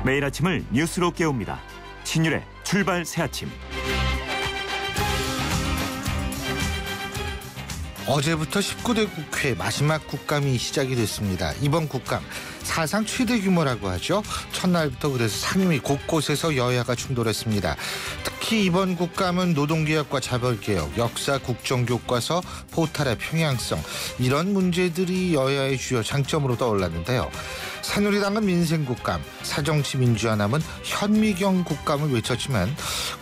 매일 아침을 뉴스로 깨웁니다. 신율의 출발 새아침. 어제부터 19대 국회 마지막 국감이 시작이 됐습니다. 이번 국감 사상 최대 규모라고 하죠. 첫날부터 그래서 상임위 곳곳에서 여야가 충돌했습니다. 특히 이번 국감은 노동개혁과 자벌개혁, 역사 국정교과서, 포탈의 평양성 이런 문제들이 여야의 주요 장점으로 떠올랐는데요. 새누리당은 민생국감, 사정치민주연합은 현미경 국감을 외쳤지만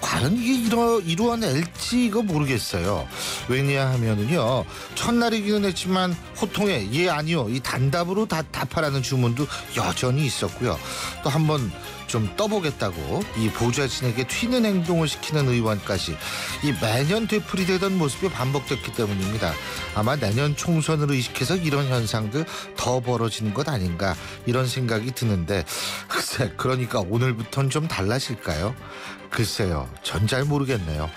과연 이게 이루어낼지 이거 모르겠어요. 왜냐하면은요, 첫날이기는 했지만 호통에 예 아니요 이 단답으로 다 답하라는 주문도 여전히 있었고요. 또 한번 좀 떠보겠다고 이 보좌진에게 튀는 행동을 시키는 의원까지 이 매년 되풀이되던 모습이 반복됐기 때문입니다. 아마 내년 총선을 의식해서 이런 현상들 더 벌어지는 것 아닌가 이런 생각이 드는데 글쎄 그러니까 오늘부터는 좀 달라질까요? 글쎄요. 전 잘 모르겠네요.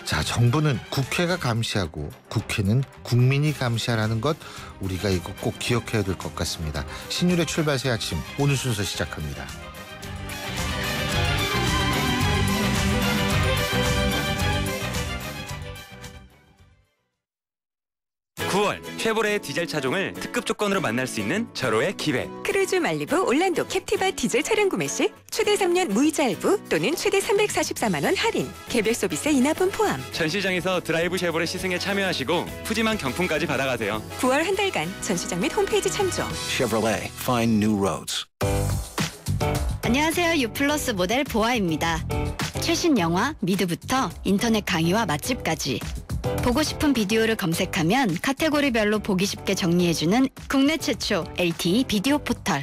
자, 정부는 국회가 감시하고 국회는 국민이 감시하라는 것 우리가 이거 꼭 기억해야 될 것 같습니다. 신율의 출발 새 아침 오늘 순서 시작합니다. 9월 쉐보레의 디젤 차종을 특급 조건으로 만날 수 있는 절호의 기회. 크루즈 말리부 올란도 캡티바 디젤 차량 구매 시 최대 3년 무이자 할부 또는 최대 344만 원 할인, 개별 서비스 인하분 포함. 전시장에서 드라이브 쉐보레 시승에 참여하시고 푸짐한 경품까지 받아가세요. 9월 한 달간 전시장 및 홈페이지 참조. Chevrolet, find new roads. 안녕하세요. 유플러스 모델 보아입니다. 최신 영화 미드부터 인터넷 강의와 맛집까지 보고 싶은 비디오를 검색하면 카테고리별로 보기 쉽게 정리해주는 국내 최초 LTE 비디오 포털.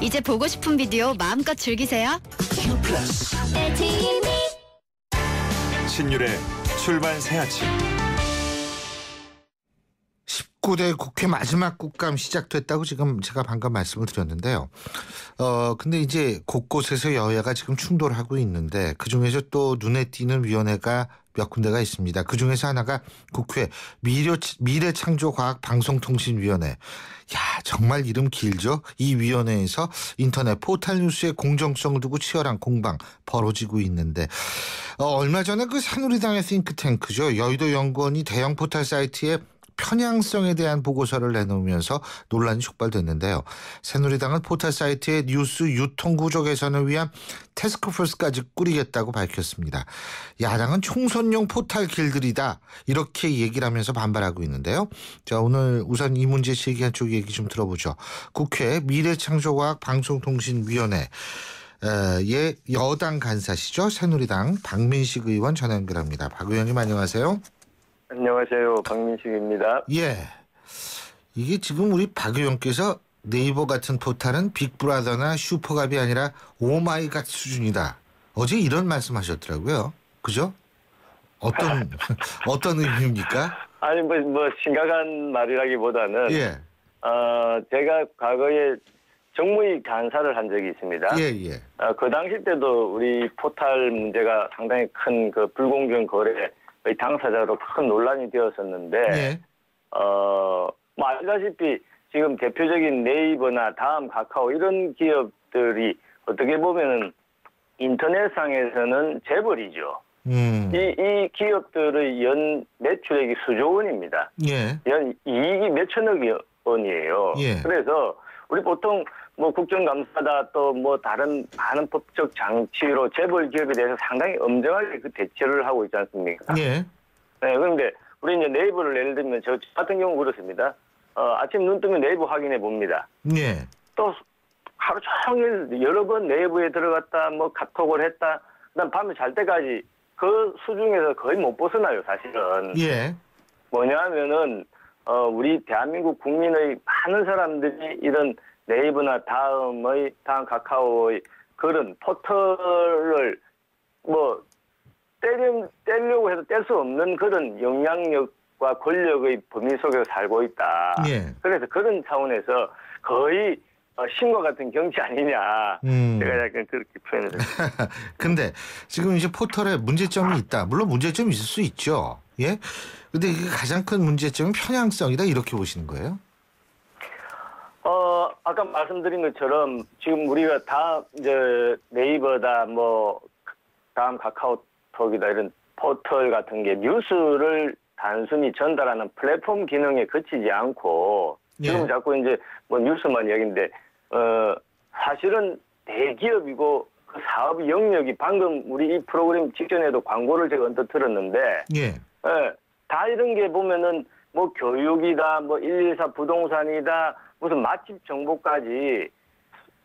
이제 보고 싶은 비디오 마음껏 즐기세요. 신율의 출발 새아침. 19대 국회 마지막 국감 시작됐다고 지금 제가 방금 말씀을 드렸는데요. 근데 이제 곳곳에서 여야가 지금 충돌하고 있는데 그중에서 또 눈에 띄는 위원회가 몇 군데가 있습니다. 그중에서 하나가 국회 미래창조과학방송통신위원회. 야, 정말 이름 길죠? 이 위원회에서 인터넷 포탈 뉴스의 공정성을 두고 치열한 공방 벌어지고 있는데 얼마 전에 그 새누리당의 싱크탱크죠. 여의도 연구원이 대형 포탈 사이트에 편향성에 대한 보고서를 내놓으면서 논란이 촉발됐는데요. 새누리당은 포털 사이트의 뉴스 유통 구조 개선을 위한 태스크포스까지 꾸리겠다고 밝혔습니다. 야당은 총선용 포털 길들이다 이렇게 얘기를 하면서 반발하고 있는데요. 자, 오늘 우선 이 문제 제기한 쪽 얘기 좀 들어보죠. 국회 미래창조과학방송통신위원회 의 여당 간사시죠. 새누리당 박민식 의원 전화 연결합니다. 박 의원님 안녕하세요. 안녕하세요. 박민식입니다. 예. 이게 지금 우리 박 의원께서 네이버 같은 포탈은 빅브라더나 슈퍼갑이 아니라 오마이갓 수준이다. 어제 이런 말씀하셨더라고요. 그죠? 어떤 의미입니까? 아니 뭐 심각한 말이라기보다는 예. 제가 과거에 정무위 간사를 한 적이 있습니다. 예. 그 당시 때도 우리 포탈 문제가 상당히 큰 그 불공정 거래 당사자로 큰 논란이 되었었는데, 예. 뭐 아시다시피 지금 대표적인 네이버나 다음 카카오 이런 기업들이 어떻게 보면은 인터넷상에서는 재벌이죠. 이 기업들의 연 매출액이 수조 원입니다. 예. 연 이익이 몇천억 원이에요. 예. 그래서 우리 보통 뭐 국정감사다 또 뭐 다른 많은 법적 장치로 재벌 기업에 대해서 상당히 엄정하게 그 대처를 하고 있지 않습니까? 예. 네, 그런데 우리 이제 네이버를 예를 들면 저 같은 경우 그렇습니다. 아침 눈 뜨면 네이버 확인해 봅니다. 예. 또 하루 종일 여러 번 네이버에 들어갔다 뭐 카톡을 했다. 그다음 밤에 잘 때까지 그 수중에서 거의 못 벗어나요, 사실은. 예. 뭐냐면은 우리 대한민국 국민의 많은 사람들이 이런 네이버나 다음 카카오의 그런 포털을 뭐 떼려고 해도 뗄 수 없는 그런 영향력과 권력의 범위 속에서 살고 있다. 예. 그래서 그런 차원에서 거의 신과 같은 경치 아니냐. 제가 약간 그렇게 표현을 했습니다. 근데 지금 이제 포털에 문제점이 있다. 물론 문제점이 있을 수 있죠. 예. 근데 이게 가장 큰 문제점은 편향성이다 이렇게 보시는 거예요? 아까 말씀드린 것처럼 지금 우리가 이제 네이버다 뭐 다음 카카오톡이다 이런 포털 같은 게 뉴스를 단순히 전달하는 플랫폼 기능에 그치지 않고 지금 예. 자꾸 이제 뭐 뉴스만 이야기인데 사실은 대기업이고 그 사업 영역이 방금 우리 이 프로그램 직전에도 광고를 제가 언뜻 들었는데 예. 다 이런 게 보면은 뭐 교육이다 뭐 114 부동산이다 무슨 맛집 정보까지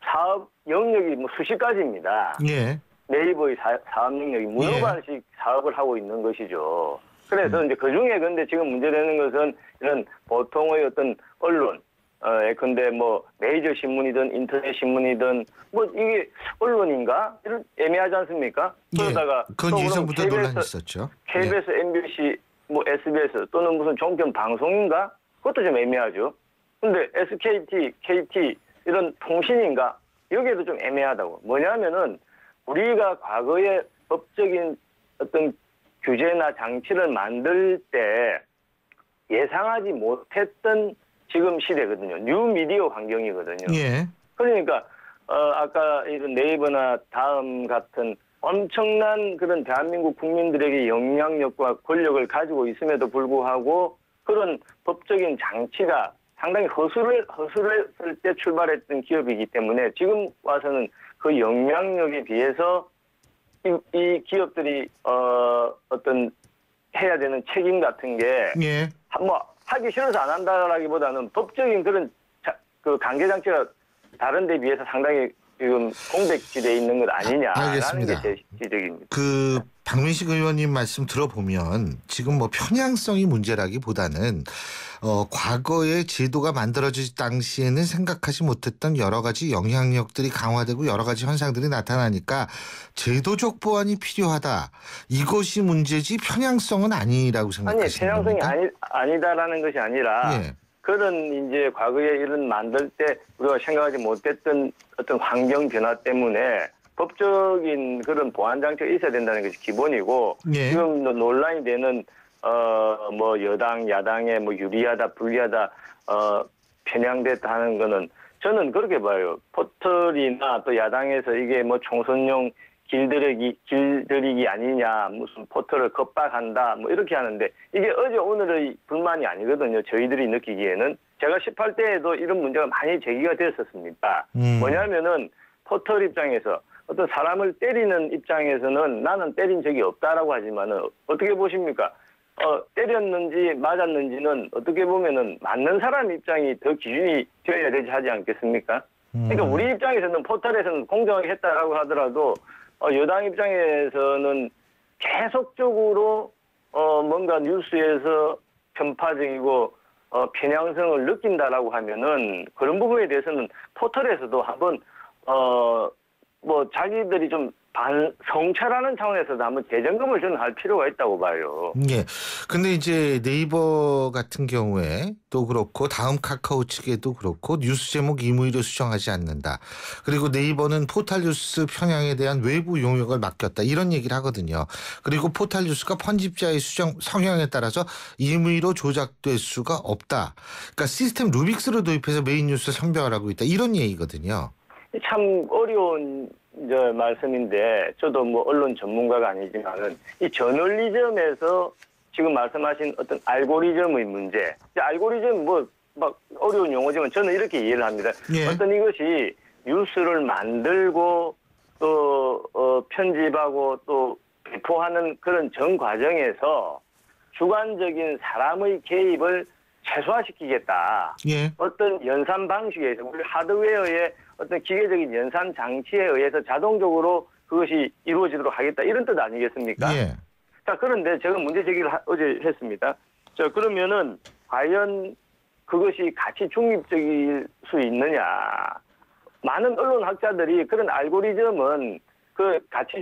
사업 영역이 뭐 수십 가지입니다. 예. 네이버의 사업 영역이 문어발식 사업을 하고 있는 것이죠. 그래서 이제 그 중에 근데 지금 문제되는 것은 이런 보통의 어떤 언론, 근데 뭐 메이저 신문이든 인터넷 신문이든 뭐 이게 언론인가? 이런 애매하지 않습니까? 그러다가 그건 또 예전부터 그럼 논란이 있었죠. KBS, MBC, 뭐 SBS 또는 무슨 종편 방송인가? 그것도 좀 애매하죠. 근데 SKT, KT 이런 통신인가? 여기에도 좀 애매하다고. 뭐냐면은 우리가 과거에 법적인 어떤 규제나 장치를 만들 때 예상하지 못했던 지금 시대거든요. 뉴미디어 환경이거든요. 예. 그러니까 아까 이런 네이버나 다음 같은 엄청난 그런 대한민국 국민들에게 영향력과 권력을 가지고 있음에도 불구하고 그런 법적인 장치가 상당히 허술했을 때 출발했던 기업이기 때문에 지금 와서는 그 영향력에 비해서 이 기업들이 어떤 해야 되는 책임 같은 게 예. 뭐 하기 싫어서 안 한다라기보다는 법적인 그런 그 관계 장치가 다른 데 비해서 상당히 지금 공백지대에 있는 것 아니냐라는 알겠습니다. 게 제 지적입니다. 그 박민식 의원님 말씀 들어보면 지금 뭐 편향성이 문제라기보다는 과거에 제도가 만들어질 당시에는 생각하지 못했던 여러 가지 영향력들이 강화되고 여러 가지 현상들이 나타나니까 제도적 보완이 필요하다. 이것이 문제지 편향성은 아니라고 생각하시는 아니 겁니까? 편향성이 아니다라는 것이 아니라 예. 그런 이제 과거에 이런 만들 때 우리가 생각하지 못했던 어떤 환경 변화 때문에 법적인 그런 보완 장치가 있어야 된다는 것이 기본이고 예. 지금 논란이 되는 뭐 여당 야당에 뭐 유리하다 불리하다 편향됐다 하는 거는 저는 그렇게 봐요. 포털이나 또 야당에서 이게 뭐 총선용 길들이기 아니냐, 무슨 포털을 겁박한다, 뭐 이렇게 하는데 이게 어제 오늘의 불만이 아니거든요. 저희들이 느끼기에는 제가 18대에도 이런 문제가 많이 제기가 됐었습니다. 뭐냐면은 포털 입장에서 어떤 사람을 때리는 입장에서는 나는 때린 적이 없다라고 하지만은 어떻게 보십니까? 때렸는지 맞았는지는 어떻게 보면은 맞는 사람 입장이 더 기준이 되어야 되지 하지 않겠습니까? 그러니까 우리 입장에서는 포털에서는 공정하게 했다라고 하더라도 여당 입장에서는 계속적으로 뭔가 뉴스에서 편파적이고 편향성을 느낀다라고 하면은 그런 부분에 대해서는 포털에서도 한번 뭐 자기들이 좀 성찰하는 차원에서도 한번 재점검을 저는 할 필요가 있다고 봐요. 예. 근데 이제 네이버 같은 경우에 또 그렇고 다음 카카오 측에도 그렇고 뉴스 제목 임의로 수정하지 않는다. 그리고 네이버는 포털 뉴스 편향에 대한 외부 용역을 맡겼다. 이런 얘기를 하거든요. 그리고 포털 뉴스가 편집자의 성향에 따라서 임의로 조작될 수가 없다. 그러니까 시스템 루빅스를 도입해서 메인 뉴스 선별하고 있다. 이런 얘기거든요. 참 어려운 말씀인데 저도 뭐 언론 전문가가 아니지만은 이 저널리즘에서 지금 말씀하신 어떤 알고리즘의 문제, 알고리즘 뭐 막 어려운 용어지만 저는 이렇게 이해를 합니다. 예. 어떤 이것이 뉴스를 만들고 또 편집하고 또 배포하는 그런 전 과정에서 주관적인 사람의 개입을 최소화시키겠다. 예. 어떤 연산 방식에서 우리 하드웨어의 어떤 기계적인 연산 장치에 의해서 자동적으로 그것이 이루어지도록 하겠다. 이런 뜻 아니겠습니까? 예. 자, 그런데 제가 문제 제기를 어제 했습니다. 자, 그러면은 과연 그것이 가치 중립적일 수 있느냐. 많은 언론학자들이 그런 알고리즘은 그 가치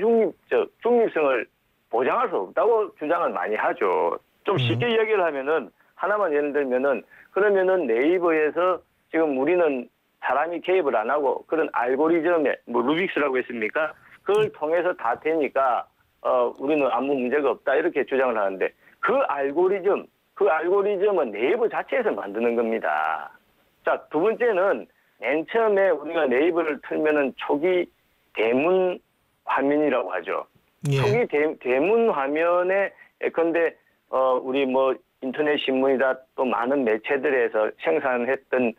중립성을 보장할 수 없다고 주장을 많이 하죠. 좀 쉽게 이야기를 하면은 하나만 예를 들면은 그러면은 네이버에서 지금 우리는 사람이 개입을 안 하고 그런 알고리즘에 뭐 루빅스라고 했습니까? 그걸 통해서 다 되니까 우리는 아무 문제가 없다 이렇게 주장을 하는데 그 알고리즘은 네이버 자체에서 만드는 겁니다. 자, 두 번째는 맨 처음에 우리가 네이버를 틀면은 초기 대문 화면이라고 하죠. 예. 초기 대문 화면에 예컨대 우리 뭐 인터넷 신문이다 또 많은 매체들에서 생산했던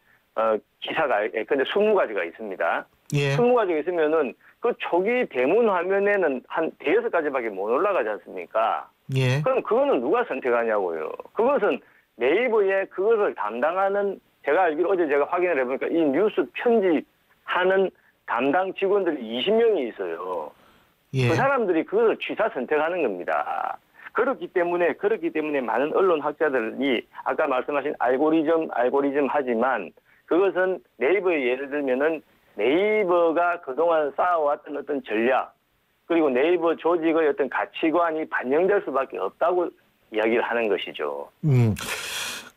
기사가 예컨대 20가지가 있습니다. 예. 20가지가 있으면은 그 초기 대문 화면에는 한 5가지밖에 못 올라가지 않습니까? 예. 그럼 그거는 누가 선택하냐고요. 그것은 네이버에 그것을 담당하는 제가 알기로 어제 제가 확인을 해보니까 이 뉴스 편집하는 담당 직원들이 20명이 있어요. 예. 그 사람들이 그것을 취사 선택하는 겁니다. 그렇기 때문에 많은 언론 학자들이 아까 말씀하신 알고리즘 하지만 그것은 네이버의 예를 들면은 네이버가 그동안 쌓아왔던 어떤 전략 그리고 네이버 조직의 어떤 가치관이 반영될 수밖에 없다고 이야기를 하는 것이죠.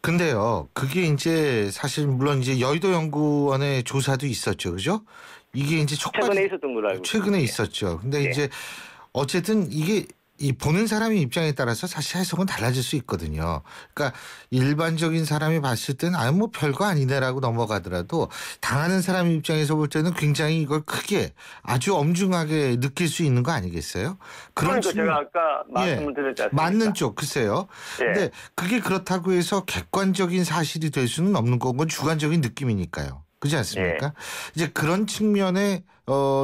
근데요, 그게 이제 사실 물론 이제 여의도 연구원의 조사도 있었죠, 그죠? 이게 이제 최근에 있었던 걸로 알고 최근에 있습니다. 있었죠. 근데 네. 이제 어쨌든 이게 이 보는 사람의 입장에 따라서 사실 해석은 달라질 수 있거든요. 그러니까 일반적인 사람이 봤을 때는 뭐 별거 아니네라고 넘어가더라도 당하는 사람의 입장에서 볼 때는 굉장히 이걸 크게 아주 엄중하게 느낄 수 있는 거 아니겠어요? 그러니까 제가 아까 말씀을 드렸지 않습니까? 맞는 쪽 글쎄요. 예. 근데 그게 그렇다고 해서 객관적인 사실이 될 수는 없는 건 주관적인 느낌이니까요. 그렇지 않습니까? 이제 그런 측면에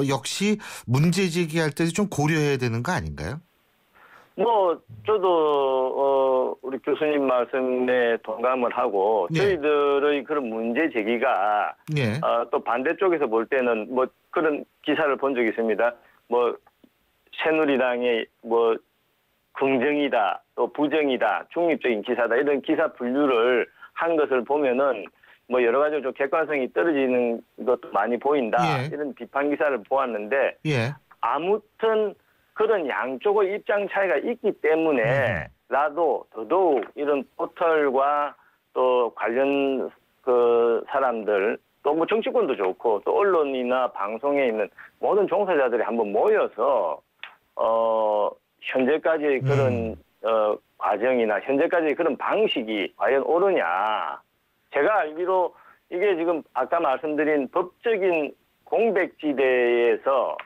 역시 문제 제기할 때도 좀 고려해야 되는 거 아닌가요? 뭐 저도 우리 교수님 말씀에 동감을 하고 예. 저희들의 그런 문제 제기가 예. 또 반대쪽에서 볼 때는 뭐 그런 기사를 본 적이 있습니다. 뭐 새누리당의 뭐 긍정이다 또 부정이다 중립적인 기사다 이런 기사 분류를 한 것을 보면은 뭐 여러 가지 좀 객관성이 떨어지는 것도 많이 보인다 예. 이런 비판 기사를 보았는데 예. 아무튼 그런 양쪽의 입장 차이가 있기 때문에 나도 더더욱 이런 포털과 또 관련 그 사람들 또 뭐 정치권도 좋고 또 언론이나 방송에 있는 모든 종사자들이 한번 모여서 현재까지의 그런 과정이나 현재까지의 그런 방식이 과연 옳으냐. 제가 알기로 이게 지금 아까 말씀드린 법적인 공백지대에서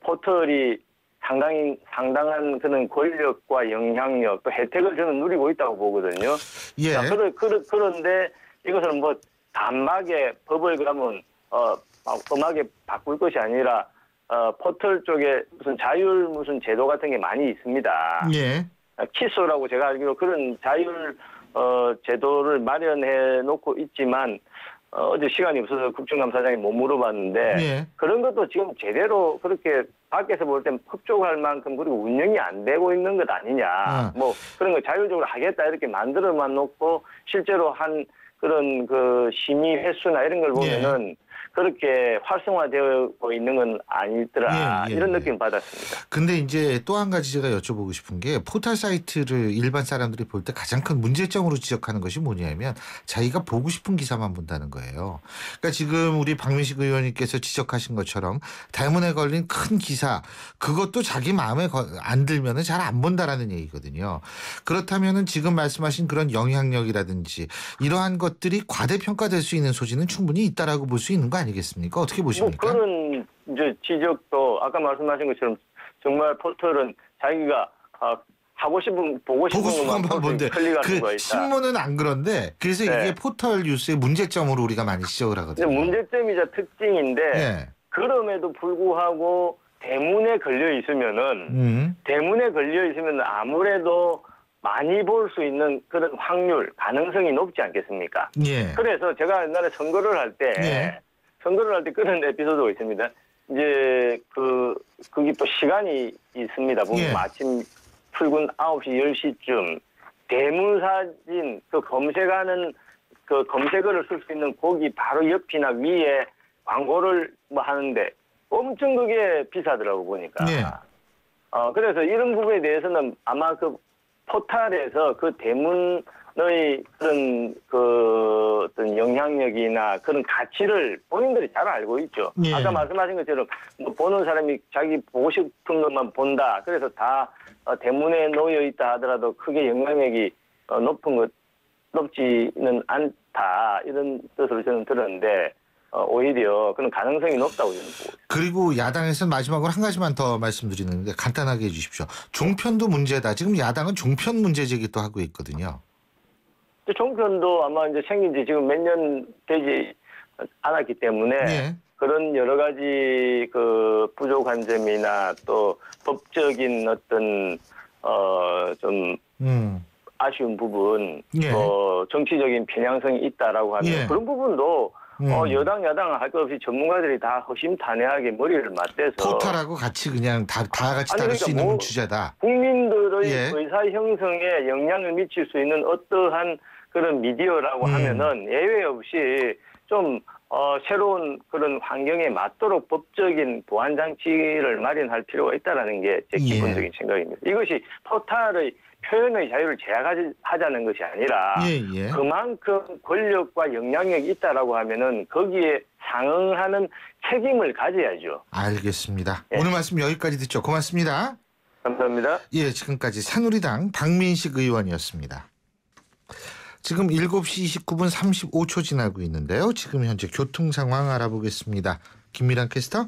포털이 상당한 그런 권력과 영향력 또 혜택을 저는 누리고 있다고 보거든요. 예. 자, 그런데 이것을 뭐 단막에 법을 그러면 엄하게 바꿀 것이 아니라 포털 쪽에 무슨 자율 무슨 제도 같은 게 많이 있습니다. 예. 키소라고 제가 알기로 그런 자율 제도를 마련해 놓고 있지만 어제 시간이 없어서 국정감사장이 못 물어봤는데 예. 그런 것도 지금 제대로 그렇게 밖에서 볼 땐 흡족할 만큼 그리고 운영이 안 되고 있는 것 아니냐. 뭐 그런 거 자율적으로 하겠다 이렇게 만들어만 놓고 실제로 한 그런 그 심의 횟수나 이런 걸 보면은 그렇게 활성화되고 있는 건 아니더라. 이런 느낌을 받았습니다. 근데 이제 또 한 가지 제가 여쭤보고 싶은 게 포털 사이트를 일반 사람들이 볼 때 가장 큰 문제점으로 지적하는 것이 뭐냐면 자기가 보고 싶은 기사만 본다는 거예요. 그러니까 지금 우리 박민식 의원님께서 지적하신 것처럼 대문에 걸린 큰 기사 그것도 자기 마음에 안 들면은 잘 안 본다라는 얘기거든요. 그렇다면은 지금 말씀하신 그런 영향력이라든지 이러한 것들이 과대평가될 수 있는 소지는 충분히 있다라고 볼 수 있는 거 아니겠습니까? 어떻게 보십니까? 뭐 그런 이제 지적도 아까 말씀하신 것처럼 정말 포털은 자기가 하고 싶은 보고 싶은 것만 본데 클릭할 그 수가 있다. 신문은 안 그런데 그래서 이게 포털 뉴스의 문제점으로 우리가 많이 지적을 하거든요. 문제점이자 특징인데 예. 그럼에도 불구하고 대문에 걸려 있으면은 아무래도 많이 볼 수 있는 그런 확률 가능성이 높지 않겠습니까? 예. 그래서 제가 옛날에 선거를 할 때 그런 에피소드가 있습니다. 이제 거기 또 시간이 있습니다. 보면 아침 출근 9시 10시쯤 대문 사진 그 검색하는 그 검색어를 쓸 수 있는 거기 바로 옆이나 위에 광고를 뭐 하는데 엄청 그게 비싸더라고 보니까. 그래서 이런 부분에 대해서는 아마 그 포털에서 그 대문의 그런 그 어떤 영향력이나 그런 가치를 본인들이 잘 알고 있죠. 아까 말씀하신 것처럼 뭐 보는 사람이 자기 보고 싶은 것만 본다. 그래서 다 대문에 놓여 있다 하더라도 크게 영향력이 높지는 않다. 이런 뜻으로 저는 들었는데 오히려 그런 가능성이 높다고 저는 보고 있습니다. 그리고 야당에서는 마지막으로 한 가지만 더 말씀드리는데 간단하게 해주십시오. 종편도 문제다. 지금 야당은 종편 문제 제기도 하고 있거든요. 종편도 아마 이제 생긴 지 지금 몇 년 되지 않았기 때문에 예. 그런 여러 가지 그 부족한 점이나 또 법적인 어떤 좀 아쉬운 부분, 예. 정치적인 편향성이 있다라고 하면 예. 그런 부분도 여당 야당 할 것 없이 전문가들이 다 허심탄회하게 머리를 맞대서 포탈하고 같이 그냥 다 같이 다룰 수 그러니까 있는 주제다. 국민들의 예. 의사 형성에 영향을 미칠 수 있는 어떠한 그런 미디어라고 하면은 예외 없이 좀 새로운 그런 환경에 맞도록 법적인 보완 장치를 마련할 필요가 있다라는 게 제 기본적인 생각입니다. 이것이 포탈의 표현의 자유를 제약하자는 것이 아니라 예. 그만큼 권력과 영향력이 있다라고 하면은 거기에 상응하는 책임을 가져야죠. 알겠습니다. 예. 오늘 말씀 여기까지 듣죠. 고맙습니다. 감사합니다. 예, 지금까지 새누리당 박민식 의원이었습니다. 지금 7시 29분 35초 지나고 있는데요. 지금 현재 교통 상황 알아보겠습니다. 김미란 캐스터.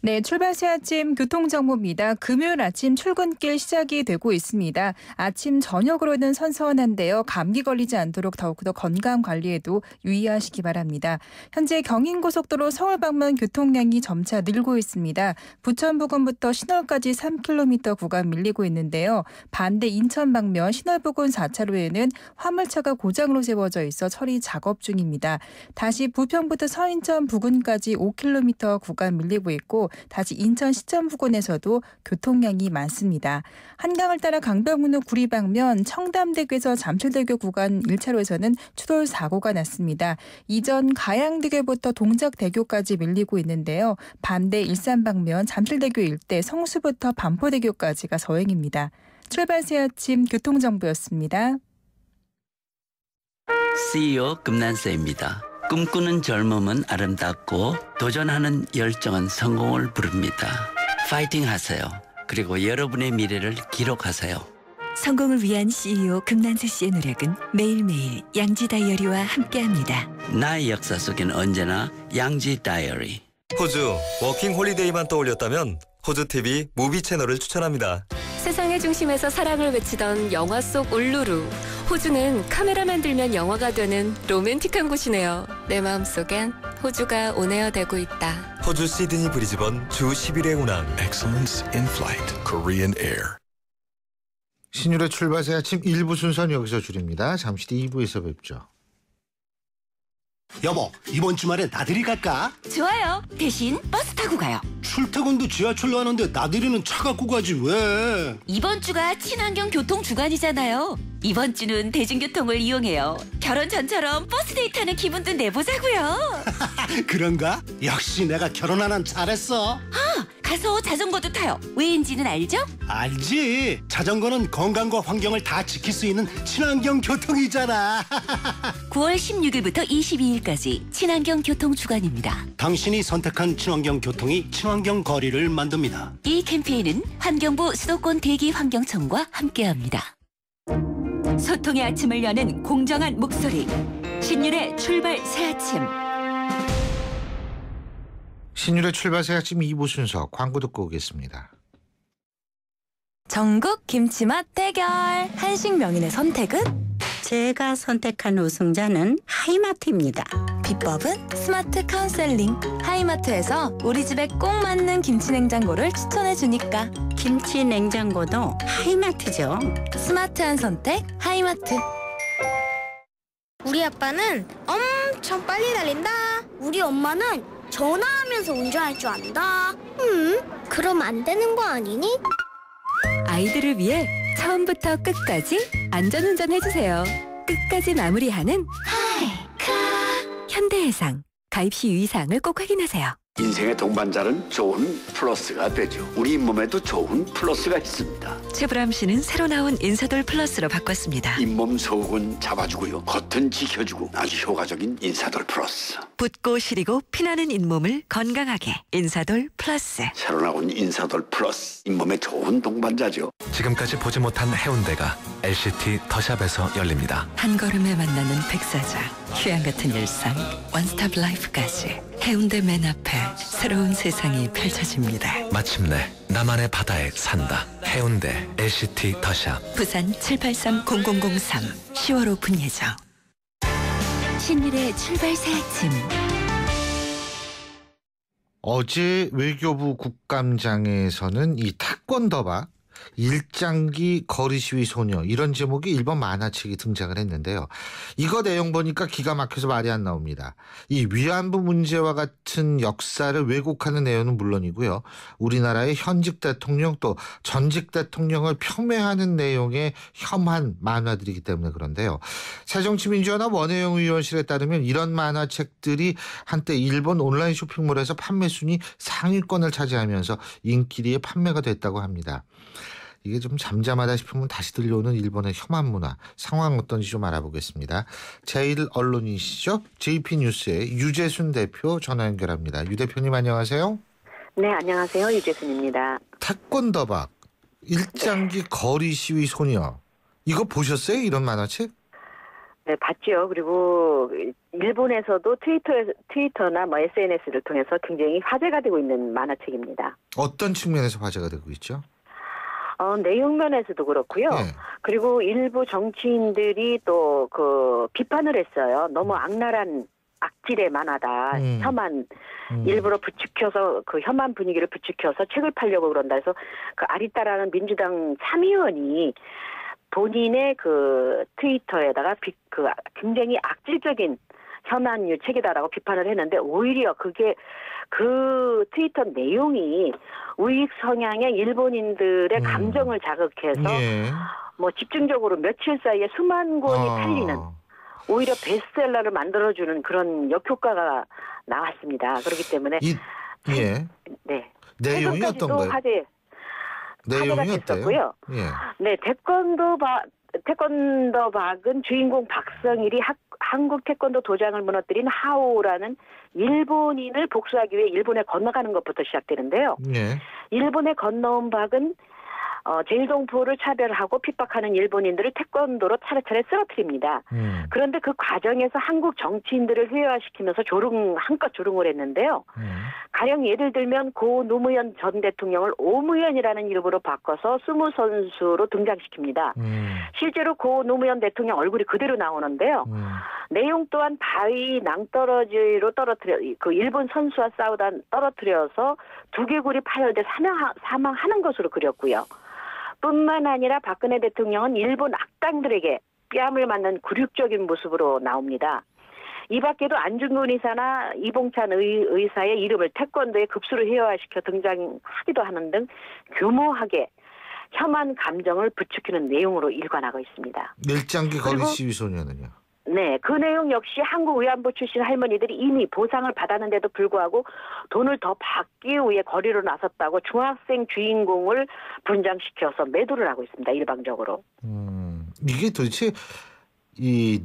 네, 출발새 아침 교통정보입니다. 금요일 아침 출근길 시작이 되고 있습니다. 아침 저녁으로는 선선한데요. 감기 걸리지 않도록 더욱더 건강 관리에도 유의하시기 바랍니다. 현재 경인고속도로 서울 방면 교통량이 점차 늘고 있습니다. 부천 부근부터 신월까지 3km 구간 밀리고 있는데요. 반대 인천 방면 신월 부근 4차로에는 화물차가 고장으로 세워져 있어 처리 작업 중입니다. 다시 부평부터 서인천 부근까지 5km 구간 밀리고 있고 다시 인천 시점 부근에서도 교통량이 많습니다. 한강을 따라 강변북로 구리 방면 청담대교에서 잠실대교 구간 1차로에서는 추돌 사고가 났습니다. 이전 가양대교부터 동작대교까지 밀리고 있는데요. 반대 일산 방면 잠실대교 일대 성수부터 반포대교까지가 서행입니다. 출발새 아침 교통정보였습니다. CEO 금난세입니다. 꿈꾸는 젊음은 아름답고 도전하는 열정은 성공을 부릅니다. 파이팅 하세요. 그리고 여러분의 미래를 기록하세요. 성공을 위한 CEO 금난세 씨의 노력은 매일매일 양지 다이어리와 함께합니다. 나의 역사 속엔 언제나 양지 다이어리. 호주 워킹 홀리데이만 떠올렸다면 호주TV 무비 채널을 추천합니다. 세상의 중심에서 사랑을 외치던 영화 속 울루루. 호주는 카메라만 들면 영화가 되는 로맨틱한 곳이네요. 내 마음속엔 호주가 온에어 되고 있다. 호주 시드니 브리즈번 주 10일의 운항. Excellence in flight. Korean Air. 신율의 출발새 아침 1부 순서는 여기서 줄입니다. 잠시 뒤 2부에서 뵙죠. 여보, 이번 주말에 나들이 갈까? 좋아요. 대신 버스 타고 가요. 출퇴근도 지하철로 하는데 나들이는 차 갖고 가지 왜? 이번 주가 친환경 교통 주간이잖아요. 이번 주는 대중교통을 이용해요. 결혼 전처럼 버스 데이트하는 기분도 내보자고요. 그런가? 역시 내가 결혼 안 한 잘했어. 가서 자전거도 타요. 왜인지는 알죠? 알지. 자전거는 건강과 환경을 다 지킬 수 있는 친환경 교통이잖아. 9월 16일부터 22일까지 친환경 교통 주간입니다. 당신이 선택한 친환경 교통이 친환경 거리를 만듭니다. 이 캠페인은 환경부 수도권 대기환경청과 함께합니다. 소통의 아침을 여는 공정한 목소리. 신율의 출발 새 아침. 신율의 출발새 아침 2부 순서 광고 듣고 오겠습니다. 전국 김치맛 대결. 한식 명인의 선택은? 제가 선택한 우승자는 하이마트입니다. 비법은 스마트 카운셀링. 하이마트에서 우리 집에 꼭 맞는 김치 냉장고를 추천해 주니까. 김치 냉장고도 하이마트죠. 스마트한 선택 하이마트. 우리 아빠는 엄청 빨리 달린다. 우리 엄마는 전화하면서 운전할 줄 안다. 그럼 안 되는 거 아니니? 아이들을 위해 처음부터 끝까지 안전운전 해주세요. 끝까지 마무리하는 하이카. 현대해상. 가입 시 유의사항을 꼭 확인하세요. 인생의 동반자는 좋은 플러스가 되죠. 우리 잇몸에도 좋은 플러스가 있습니다. 최불암 씨는 새로 나온 인사돌 플러스로 바꿨습니다. 잇몸 속은 잡아주고요. 겉은 지켜주고 아주 효과적인 인사돌 플러스. 붓고 시리고 피나는 잇몸을 건강하게 인사돌 플러스. 새로 나온 인사돌 플러스. 잇몸에 좋은 동반자죠. 지금까지 보지 못한 해운대가 LCT 더샵에서 열립니다. 한 걸음에 만나는 백사장. 휴양 같은 일상 원스톱 라이프까지. 해운대 맨 앞에 새로운 세상이 펼쳐집니다. 마침내 나만의 바다에 산다. 해운대 LCT 더샵. 부산 783-0003 10월 오픈 예정. 신일의 출발 새 아침. 어제 외교부 국감장에서는 이 태권도박 일장기 거리 시위 소녀 이런 제목의 일본 만화책이 등장을 했는데요. 이거 내용 보니까 기가 막혀서 말이 안 나옵니다. 이 위안부 문제와 같은 역사를 왜곡하는 내용은 물론이고요. 우리나라의 현직 대통령 또 전직 대통령을 폄훼하는 내용의 혐한 만화들이기 때문에 그런데요. 새정치민주연합 원혜영 의원실에 따르면 이런 만화책들이 한때 일본 온라인 쇼핑몰에서 판매 순위 상위권을 차지하면서 인기리에 판매가 됐다고 합니다. 이게 좀 잠잠하다 싶으면 다시 들려오는 일본의 혐한 문화 상황 어떤지 좀 알아보겠습니다. 제1언론이시죠? JP뉴스의 유재순 대표 전화 연결합니다. 유 대표님 안녕하세요. 네, 안녕하세요. 유재순입니다. 태권도박 일장기 거리 시위 소녀 이거 보셨어요? 이런 만화책? 네, 봤죠. 그리고 일본에서도 트위터나 뭐 SNS를 통해서 굉장히 화제가 되고 있는 만화책입니다. 어떤 측면에서 화제가 되고 있죠? 내용면에서도 그렇고요. 네. 그리고 일부 정치인들이 또 그 비판을 했어요. 너무 악랄한 악질의 만화다. 혐한 일부러 부추겨서 그 혐한 분위기를 부추겨서 책을 팔려고 그런다 해서 그 아리따라는 민주당 참의원이 본인의 그 트위터에다가 그 굉장히 악질적인 혐한류 책이다라고 비판을 했는데 오히려 그게 그 트위터 내용이 우익 성향의 일본인들의 감정을 자극해서 뭐 집중적으로 며칠 사이에 수만 권이 팔리는 오히려 베스트셀러를 만들어주는 그런 역효과가 나왔습니다. 그렇기 때문에 네 내용이 어떤가요? 내용이 어때요? 네, 태권도박은 주인공 박성일이 한국 태권도 도장을 무너뜨린 하오라는 일본인을 복수하기 위해 일본에 건너가는 것부터 시작되는데요. 일본에 건너온 박은 제일동포를 차별하고 핍박하는 일본인들을 태권도로 차례차례 쓰러뜨립니다. 그런데 그 과정에서 한국 정치인들을 회화시키면서 한껏 조롱을 했는데요. 가령 예를 들면 고 노무현 전 대통령을 오무현이라는 이름으로 바꿔서 스무 선수로 등장시킵니다. 실제로 고 노무현 대통령 얼굴이 그대로 나오는데요. 내용 또한 바위 낭떠러지로 그 일본 선수와 싸우다 떨어뜨려서 두개골이 파열돼 사망하는 것으로 그렸고요. 뿐만 아니라 박근혜 대통령은 일본 악당들에게 뺨을 맞는 굴욕적인 모습으로 나옵니다. 이 밖에도 안중근 의사나 이봉찬 의사의 이름을 태권도에 급수로 회화시켜 등장하기도 하는 등 교모하게 혐한 감정을 부추기는 내용으로 일관하고 있습니다. 일장기 거리 시위 소녀는요? 네, 그 내용 역시 한국 위안부 출신 할머니들이 이미 보상을 받았는데도 불구하고 돈을 더 받기 위해 거리로 나섰다고 중학생 주인공을 분장시켜서 매도를 하고 있습니다. 일방적으로. 이게 도대체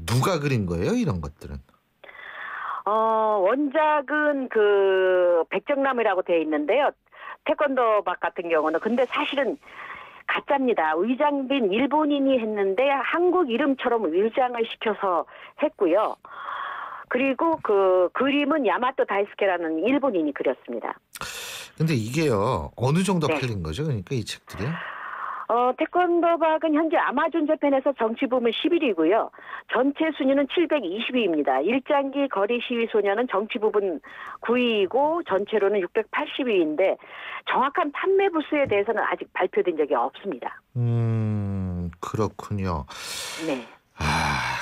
누가 그린 거예요? 이런 것들은? 원작은 그 백정남이라고 되어 있는데요. 태권도박 같은 경우는 근데 사실은 가짜입니다. 의장빈 일본인이 했는데 한국 이름처럼 의장을 시켜서 했고요. 그리고 그 그림은 야마토 다이스케라는 일본인이 그렸습니다. 근데 이게요. 어느 정도 팔린 거죠? 그러니까 이 책들이? 태권도박은 현재 아마존 재팬에서 정치 부문 11위고요. 전체 순위는 720위입니다. 일장기 거리 시위 소녀는 정치 부분 9위이고 전체로는 680위인데 정확한 판매 부수에 대해서는 아직 발표된 적이 없습니다. 그렇군요. 네.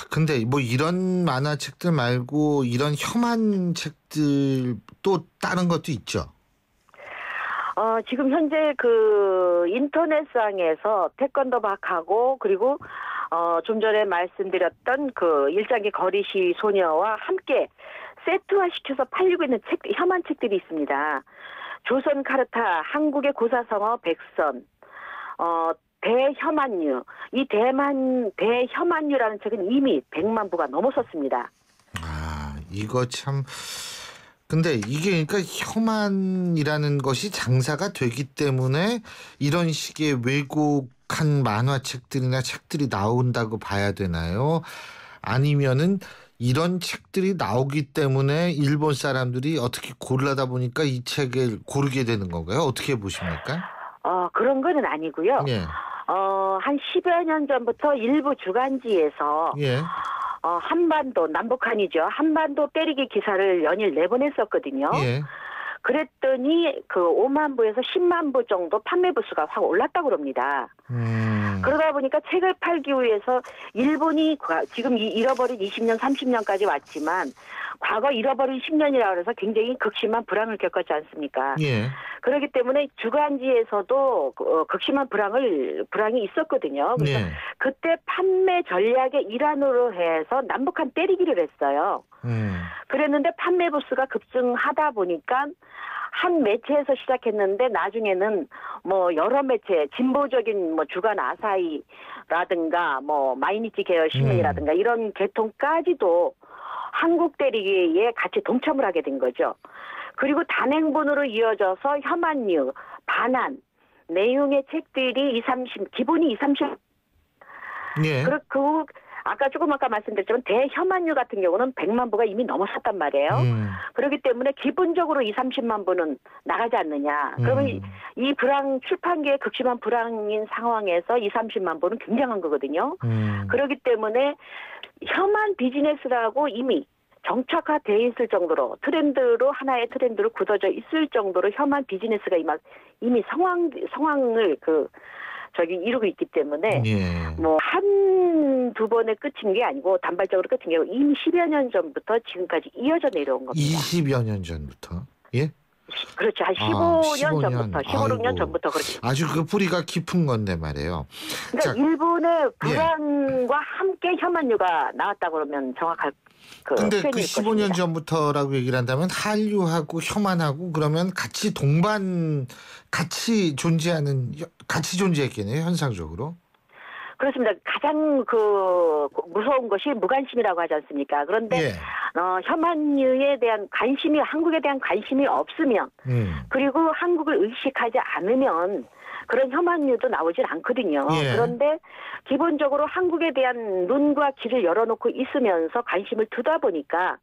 근데 뭐 이런 만화책들 말고 이런 혐한 책들 또 다른 것도 있죠? 지금 현재 그 인터넷상에서 태권도박하고 그리고 좀 전에 말씀드렸던 그 일장기 거리 시위 소녀와 함께 세트화시켜서 팔리고 있는 혐한 책들이 있습니다. 조선 카르타, 한국의 고사성어 백선, 대혐한류. 이 대혐한류라는 책은 이미 100만 부가 넘어섰습니다. 아, 이거 참. 근데 이게 그러니까 혐한이라는 것이 장사가 되기 때문에 이런 식의 왜곡한 만화책들이나 책들이 나온다고 봐야 되나요? 아니면은 이런 책들이 나오기 때문에 일본 사람들이 어떻게 고르다 보니까 이 책을 고르게 되는 건가요? 어떻게 보십니까? 그런 거는 아니고요. 예. 한 10여 년 전부터 일부 주간지에서 예. 한반도, 남북한이죠. 한반도 때리기 기사를 연일 내보냈었거든요. 예. 그랬더니 그 5만 부에서 10만 부 정도 판매 부수가 확 올랐다고 그럽니다. 그러다 보니까 책을 팔기 위해서 일본이 지금 잃어버린 20년, 30년까지 왔지만 과거 잃어버린 10년이라고 해서 굉장히 극심한 불황을 겪었지 않습니까? 예. 그렇기 때문에 주간지에서도 극심한 불황이 있었거든요. 그래서 예. 그때 판매 전략의 일환으로 해서 남북한 때리기를 했어요. 그랬는데 판매 부수가 급증하다 보니까 한 매체에서 시작했는데 나중에는 뭐 여러 매체, 진보적인 뭐 주간 아사히라든가 뭐 마이니치 계열 신문이라든가 이런 계통까지도 한국 때리기에 같이 동참을 하게 된 거죠. 그리고 단행본으로 이어져서 혐한류, 반한 내용의 책들이 기본이 20-30. 예. 그리고 아까 말씀드렸지만 대혐한류 같은 경우는 100만 부가 이미 넘어섰단 말이에요. 그렇기 때문에 기본적으로 20-30만 부는 나가지 않느냐. 그러면 이 출판계의 극심한 불황인 상황에서 20-30만 부는 굉장한 거거든요. 그렇기 때문에 혐한 비즈니스라고 이미 정착화되어 있을 정도로 하나의 트렌드로 굳어져 있을 정도로 혐한 비즈니스가 이미 상황을 이루고 있기 때문에 예. 뭐 한두 번에 끝인 게 아니고 단발적으로 끝인 게 아니고 이미 10여 년 전부터 지금까지 이어져 내려온 겁니다. 20여 년 전부터? 예? 그렇죠. 한 15년 전부터, 16년 전부터 그렇죠. 아주 그 뿌리가 깊은 건데 말이에요. 그러니까 자, 일본의 불황과 함께 혐한류가 나왔다고 그러면 정확할 근데 그 15년 전부터라고 얘기를 한다면 한류하고 혐한하고 그러면 같이 같이 존재했겠네요, 현상적으로. 그렇습니다. 가장 무서운 것이 무관심이라고 하지 않습니까? 그런데 예. 혐한류에 대한 한국에 대한 관심이 없으면 그리고 한국을 의식하지 않으면 그런 혐한류도 나오질 않거든요. 예. 그런데 기본적으로 한국에 대한 눈과 귀를 열어놓고 있으면서 관심을 두다 보니까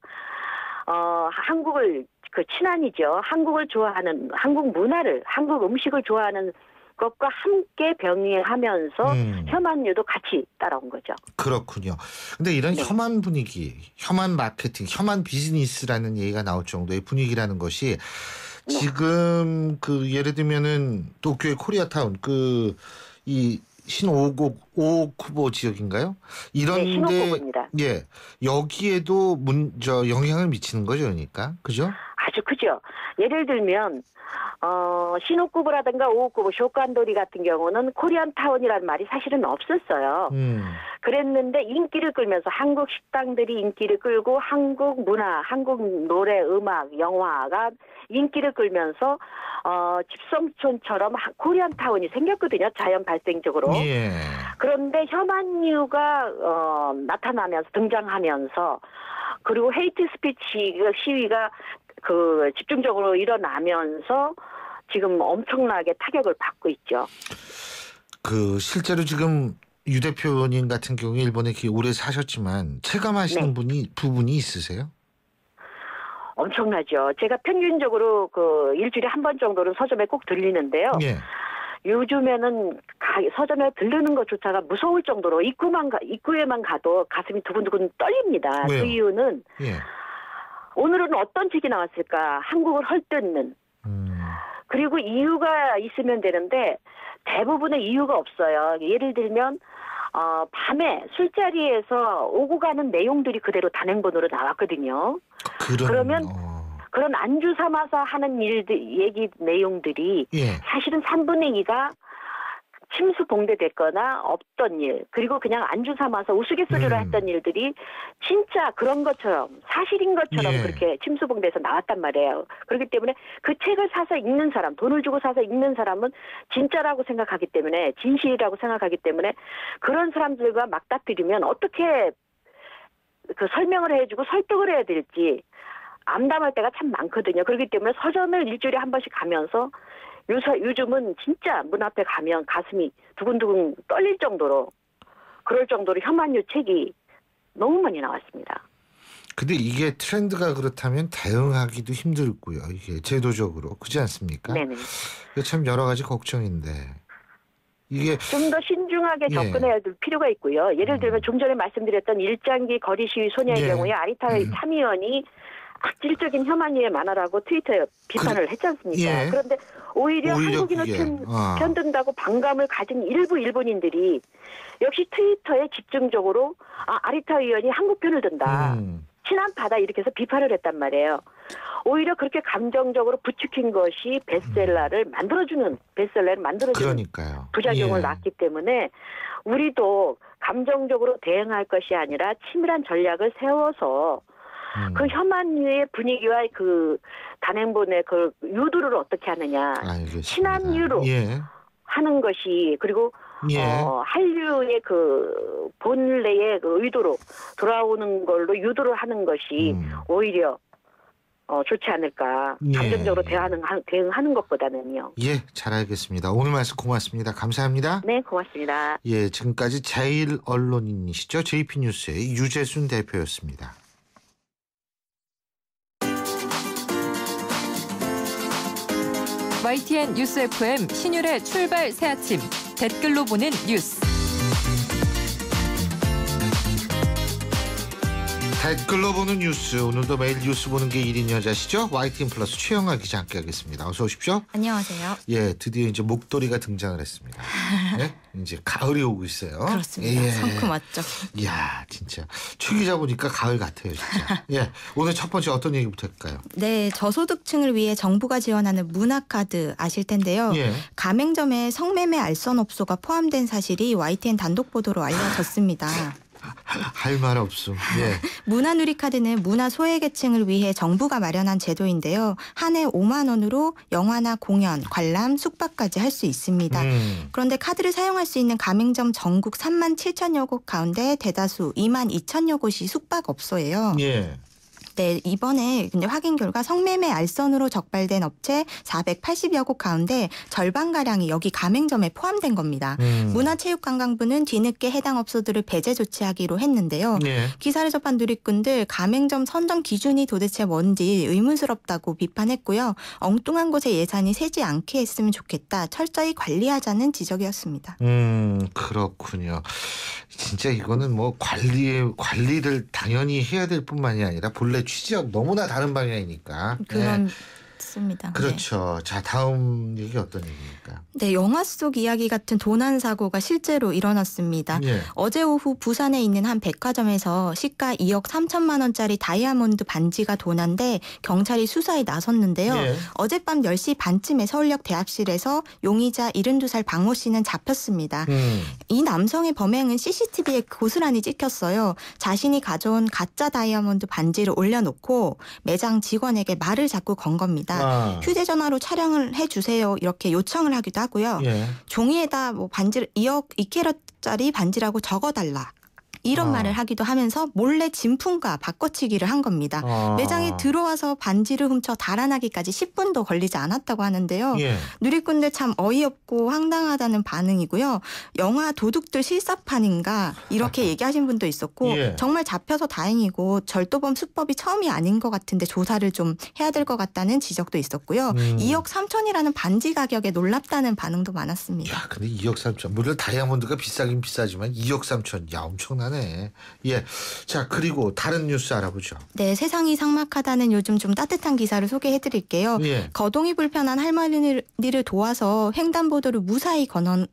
한국을 친한이죠. 한국을 좋아하는 한국 문화를 한국 음식을 좋아하는 것과 함께 병행하면서 혐한류도 같이 따라온 거죠. 그렇군요. 근데 이런 혐한 분위기, 혐한 마케팅, 혐한 비즈니스라는 얘기가 나올 정도의 분위기라는 것이 지금 예를 들면은 도쿄의 코리아타운 이 신오쿠보 지역인가요? 이런데 신오쿠보입니다. 예, 여기에도 영향을 미치는 거죠, 그러니까 그죠? 아주 크죠. 예를 들면 신오쿠보라든가 오쿠보, 쇼칸도리 같은 경우는 코리안타운이라는 말이 사실은 없었어요. 그랬는데 인기를 끌면서 한국 식당들이 인기를 끌고 한국 문화, 한국 노래, 음악, 영화가 인기를 끌면서 집성촌처럼 코리안타운이 생겼거든요. 자연 발생적으로. 예. 그런데 혐한류가 나타나면서 등장하면서 그리고 헤이트 스피치 시위가 집중적으로 일어나면서 지금 엄청나게 타격을 받고 있죠. 실제로 지금 유 대표님 같은 경우에 일본에 오래 사셨지만 체감하시는 부분이 있으세요? 엄청나죠. 제가 평균적으로 일주일에 한 번 정도는 서점에 꼭 들리는데요. 예. 요즘에는 서점에 들르는 것조차가 무서울 정도로 입구에만 가도 가슴이 두근두근 떨립니다. 왜요? 그 이유는 오늘은 어떤 책이 나왔을까? 한국을 헐뜯는. 그리고 이유가 있으면 되는데 대부분의 이유가 없어요. 예를 들면 밤에 술자리에서 오고 가는 내용들이 그대로 단행본으로 나왔거든요. 그러면 그런 안주 삼아서 하는 내용들이 예. 사실은 3분의 2가 침수봉대됐거나 없던 일, 그리고 그냥 안주 삼아서 우스갯소리로 했던 일들이 진짜 그런 것처럼 사실인 것처럼 예. 그렇게 침수봉대에서 나왔단 말이에요. 그렇기 때문에 그 책을 사서 읽는 사람, 돈을 주고 사서 읽는 사람은 진짜라고 생각하기 때문에, 진실이라고 생각하기 때문에 그런 사람들과 맞닥뜨리면 어떻게 그 설명을 해주고 설득을 해야 될지 암담할 때가 참 많거든요. 그렇기 때문에 서점을 일주일에 한 번씩 가면서 요즘은 진짜 문 앞에 가면 가슴이 두근두근 떨릴 정도로, 그럴 정도로 혐한유 책이 너무 많이 나왔습니다. 근데 이게 트렌드가 그렇다면 대응하기도 힘들고요. 이게 제도적으로 그렇지 않습니까? 네네. 이게 참 여러 가지 걱정인데 이게 좀 더 신중하게 접근해야 될 필요가 있고요. 예를 들면 좀 전에 말씀드렸던 일장기 거리 시위 소녀의 경우에 아리타 참의원이 악질적인 혐한유의 만화라고 트위터에 비판을 했지 않습니까? 그런데 오히려 한국인을 편든다고 반감을 가진 일부 일본인들이 역시 트위터에 집중적으로 아리타 의원이 한국 편을 든다. 친한파다 이렇게 해서 비판을 했단 말이에요. 오히려 그렇게 감정적으로 부추긴 것이 베스트셀러를 만들어주는 그러니까요. 부작용을 낳기 때문에 우리도 감정적으로 대응할 것이 아니라 치밀한 전략을 세워서 그 혐한유의 분위기와 그 단행본의 그 유도를 어떻게 하느냐, 친한유로 하는 것이, 그리고 한류의 그 본래의 그 의도로 돌아오는 걸로 유도를 하는 것이 오히려 좋지 않을까. 감정적으로 대응하는 것보다는요. 예, 잘 알겠습니다. 오늘 말씀 고맙습니다. 감사합니다. 네, 고맙습니다. 예, 지금까지 제1언론인이시죠. JP뉴스의 유재순 대표였습니다. YTN 뉴스 FM 신율의 출발 새 아침 댓글로 보는 뉴스. 댓글로 보는 뉴스. 오늘도 매일 뉴스 보는 게 1인 여자시죠? YTN 플러스 최영아 기자 함께하겠습니다. 어서 오십시오. 안녕하세요. 예, 드디어 이제 목도리가 등장을 했습니다. 예? 이제 가을이 오고 있어요. 그렇습니다. 예. 성큼 왔죠. 이야, 진짜 최 기자 보니까 가을 같아요, 진짜. 예, 오늘 첫 번째 어떤 얘기부터 할까요? 네, 저소득층을 위해 정부가 지원하는 문화카드 아실 텐데요. 예. 가맹점에 성매매 알선업소가 포함된 사실이 YTN 단독 보도로 알려졌습니다. 할 말 없음. 예. 문화누리카드는 문화 소외계층을 위해 정부가 마련한 제도인데요. 한 해 5만 원으로 영화나 공연, 관람, 숙박까지 할 수 있습니다. 그런데 카드를 사용할 수 있는 가맹점 전국 3만 7천여 곳 가운데 대다수 2만 2천여 곳이 숙박업소예요. 예. 네, 이번에 근데 확인 결과 성매매 알선으로 적발된 업체 480여 곳 가운데 절반가량이 여기 가맹점에 포함된 겁니다. 문화체육관광부는 뒤늦게 해당 업소들을 배제 조치하기로 했는데요. 기사를 접한 누리꾼들 가맹점 선정 기준이 도대체 뭔지 의문스럽다고 비판했고요. 엉뚱한 곳에 예산이 새지 않게 했으면 좋겠다. 철저히 관리하자는 지적이었습니다. 그렇군요. 진짜 이거는 뭐 관리를 당연히 해야 될 뿐만이 아니라 본래 취지와 너무나 다른 방향이니까. 그렇습니다. 그렇죠. 네. 자, 다음 얘기 어떤 얘기입니까? 네, 영화 속 이야기 같은 도난 사고가 실제로 일어났습니다. 예. 어제 오후 부산에 있는 한 백화점에서 시가 2억 3천만 원짜리 다이아몬드 반지가 도난돼 경찰이 수사에 나섰는데요. 예. 어젯밤 10시 반쯤에 서울역 대합실에서 용의자 72살 박모 씨는 잡혔습니다. 이 남성의 범행은 CCTV에 고스란히 찍혔어요. 자신이 가져온 가짜 다이아몬드 반지를 올려놓고 매장 직원에게 말을 자꾸 건 겁니다. 휴대전화로 촬영을 해주세요. 이렇게 요청을 하기도 하고요. 종이에다 뭐 반지를 2캐럿짜리 반지라고 적어달라. 이런 말을 하기도 하면서 몰래 진품과 바꿔치기를 한 겁니다. 매장에 들어와서 반지를 훔쳐 달아나기까지 10분도 걸리지 않았다고 하는데요. 누리꾼들 참 어이없고 황당하다는 반응이고요. 영화 도둑들 실사판인가 이렇게 얘기하신 분도 있었고 정말 잡혀서 다행이고 절도범 수법이 처음이 아닌 것 같은데 조사를 좀 해야 될 것 같다는 지적도 있었고요. 2억 3천이라는 반지 가격에 놀랍다는 반응도 많았습니다. 야, 근데 2억 3천. 물론 다이아몬드가 비싸긴 비싸지만 2억 3천. 야, 엄청나네. 하네. 예. 자, 그리고 다른 뉴스 알아보죠. 네, 세상이 삭막하다는 요즘 좀 따뜻한 기사를 소개해드릴게요. 예. 거동이 불편한 할머니를 도와서 횡단보도를 무사히 건넌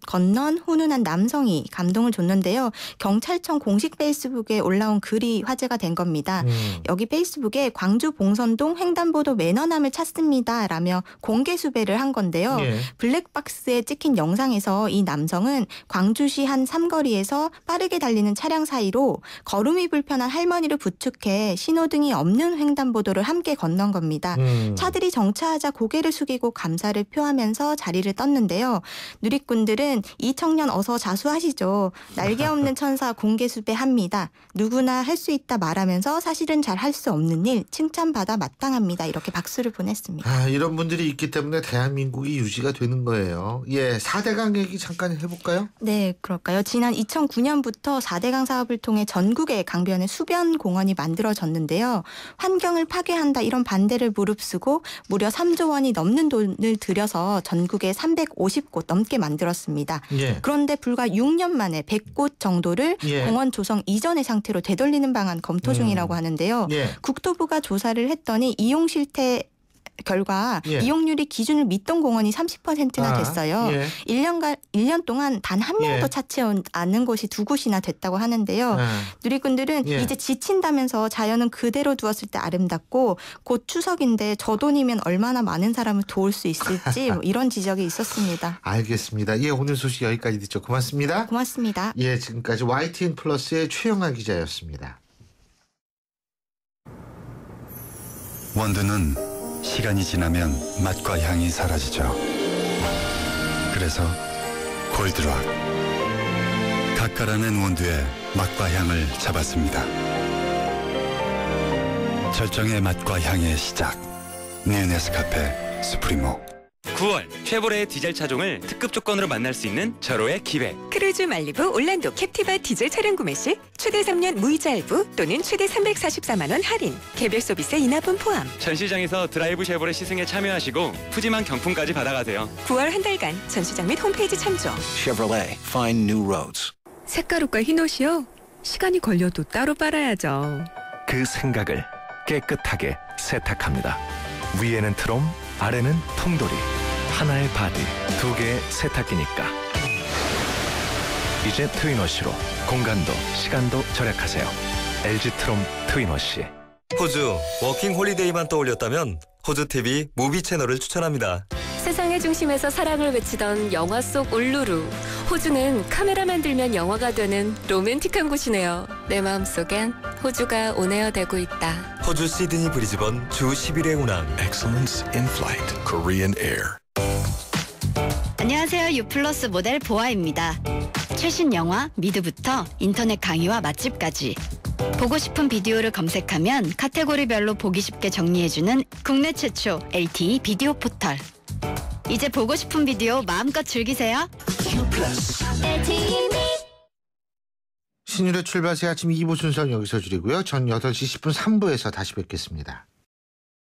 훈훈한 남성이 감동을 줬는데요. 경찰청 공식 페이스북에 올라온 글이 화제가 된 겁니다. 여기 페이스북에 광주 봉선동 횡단보도 매너남을 찾습니다 라며 공개 수배를 한 건데요. 예. 블랙박스에 찍힌 영상에서 이 남성은 광주시 한 삼거리에서 빠르게 달리는 차량 사이로 걸음이 불편한 할머니를 부축해 신호등이 없는 횡단보도를 함께 건넌 겁니다. 차들이 정차하자 고개를 숙이고 감사를 표하면서 자리를 떴는데요. 누리꾼들은 이 청년 어서 자수하시죠. 날개 없는 천사 공개 수배합니다. 누구나 할 수 있다 말하면서 사실은 잘 할 수 없는 일 칭찬받아 마땅합니다. 이렇게 박수를 보냈습니다. 아, 이런 분들이 있기 때문에 대한민국이 유지가 되는 거예요. 예, 4대강 얘기 잠깐 해볼까요? 네, 그럴까요? 지난 2009년부터 4대강 사업을 통해 전국의 강변에 수변 공원이 만들어졌는데요. 환경을 파괴한다 이런 반대를 무릅쓰고 무려 3조 원이 넘는 돈을 들여서 전국에 350곳 넘게 만들었습니다. 예. 그런데 불과 6년 만에 100곳 정도를 예. 공원 조성 이전의 상태로 되돌리는 방안 검토 중이라고 하는데요. 예. 국토부가 조사를 했더니 이용 실태 결과 예. 이용률이 기준을 믿던 공원이 30%나 됐어요. 예. 1년 동안 단 한 명도 예. 찾지 않은 곳이 2곳이나 됐다고 하는데요. 누리꾼들은 예. 이제 지친다면서 자연은 그대로 두었을 때 아름답고 곧 추석인데 저 돈이면 얼마나 많은 사람을 도울 수 있을지 뭐 이런 지적이 있었습니다. 알겠습니다. 예, 오늘 소식 여기까지 듣죠. 고맙습니다. 고맙습니다. 예, 지금까지 YTN 플러스의 최영아 기자였습니다. 원두는 시간이 지나면 맛과 향이 사라지죠. 그래서 골드락 가까라는 원두의 맛과 향을 잡았습니다. 절정의 맛과 향의 시작. 뉴 네스카페 수프리모. 9월 쉐보레 디젤 차종을 특급 조건으로 만날 수 있는 절호의 기회. 크루즈 말리부 올란도 캡티바 디젤 차량 구매 시 최대 3년 무이자 할부 또는 최대 344만 원 할인, 개별 서비스 인하분 포함. 전시장에서 드라이브 쉐보레 시승에 참여하시고 푸짐한 경품까지 받아가세요. 9월 한 달간 전시장 및 홈페이지 참조. Chevrolet, find new roads. 색가루가 흰옷이요? 시간이 걸려도 따로 빨아야죠. 그 생각을 깨끗하게 세탁합니다. 위에는 트롬, 아래는 통돌이. 하나의 바디, 두 개의 세탁기니까. 이제 트윈워시로 공간도 시간도 절약하세요. LG 트롬 트윈워시. 호주 워킹 홀리데이만 떠올렸다면 호주 TV 무비 채널을 추천합니다. 세상의 중심에서 사랑을 외치던 영화 속 울루루. 호주는 카메라만 들면 영화가 되는 로맨틱한 곳이네요. 내 마음속엔 호주가 온에어되고 있다. 호주 시드니 브리즈번 주 10일의 운항. Excellence in flight. Korean Air. 안녕하세요. 유플러스 모델 보아입니다. 최신 영화 미드부터 인터넷 강의와 맛집까지 보고 싶은 비디오를 검색하면 카테고리별로 보기 쉽게 정리해주는 국내 최초 LTE 비디오 포털. 이제 보고 싶은 비디오 마음껏 즐기세요. 신율의 출발새 아침 2부 순서는 여기서 줄이고요. 전 8시 10분 3부에서 다시 뵙겠습니다.